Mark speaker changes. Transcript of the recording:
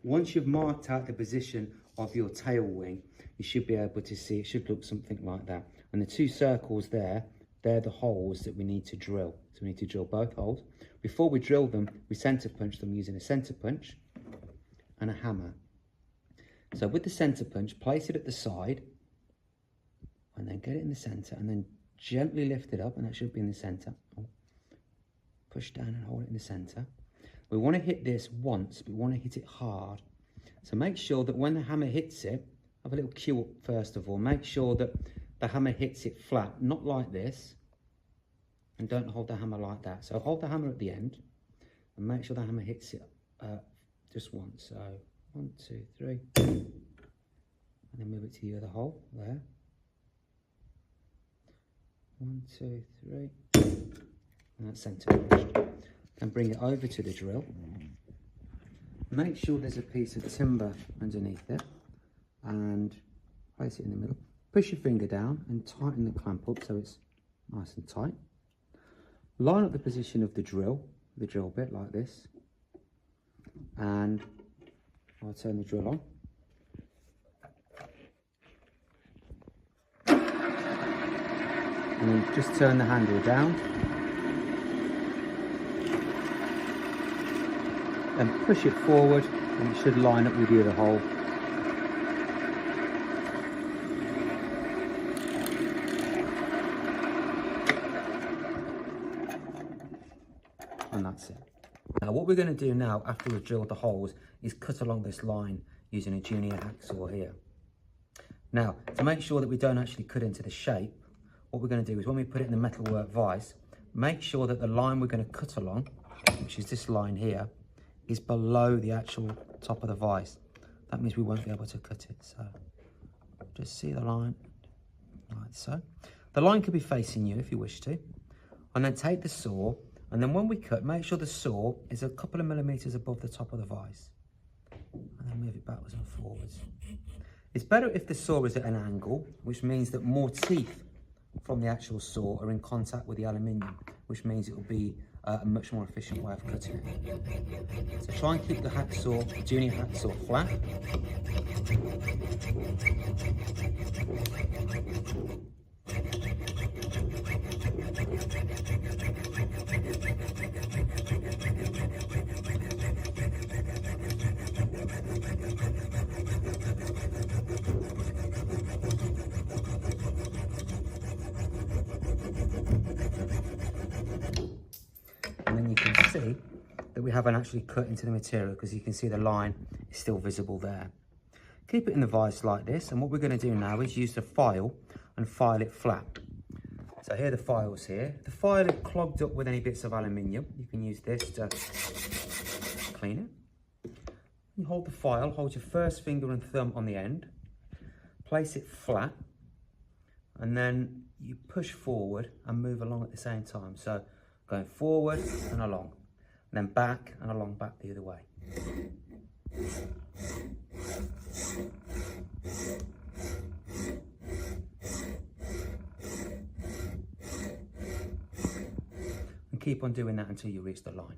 Speaker 1: Once you've marked out the position of your tail wing, you should be able to see, it should look something like that. And the 2 circles there, they're the holes that we need to drill. So we need to drill both holes. Before we drill them, we center punch them using a center punch and a hammer. So with the center punch, place it at the side and then get it in the center and then gently lift it up, and that should be in the center. Push down and hold it in the center. We want to hit this once, but we want to hit it hard. So make sure that when the hammer hits it, have a little cue up first of all. Make sure that the hammer hits it flat, not like this, and don't hold the hammer like that. So hold the hammer at the end and make sure the hammer hits it just once. So 1, 2, 3, and then move it to the other hole there. 1, 2, 3, and that's center punched. Then bring it over to the drill. Make sure there's a piece of timber underneath it and place it in the middle. Push your finger down and tighten the clamp up so it's nice and tight. Line up the position of the drill bit like this, and I'll turn the drill on. And then just turn the handle down and push it forward, and it should line up with the other hole. And that's it. Now what we're going to do now, after we've drilled the holes, is cut along this line using a junior hacksaw here. Now, to make sure that we don't actually cut into the shape, what we're going to do is when we put it in the metalwork vise, make sure that the line we're going to cut along, which is this line here, is below the actual top of the vise. That means we won't be able to cut it. So just see the line like so. The line could be facing you if you wish to. And then take the saw, and then when we cut, make sure the saw is a couple of millimeters above the top of the vise. And then move it backwards and forwards. It's better if the saw is at an angle, which means that more teeth from the actual saw are in contact with the aluminium, which means it will be a much more efficient way of cutting it. So try and keep the hacksaw, the junior hacksaw, flat. And then you can see that we haven't actually cut into the material because you can see the line is still visible there. Keep it in the vise like this, and what we're going to do now is use the file and file it flat. So here are the files here. The file is clogged up with any bits of aluminium. You can use this to clean it. You hold the file, hold your first finger and thumb on the end, place it flat, and then you push forward and move along at the same time. So going forward and along, and then back and along, back the other way. And keep on doing that until you reach the line.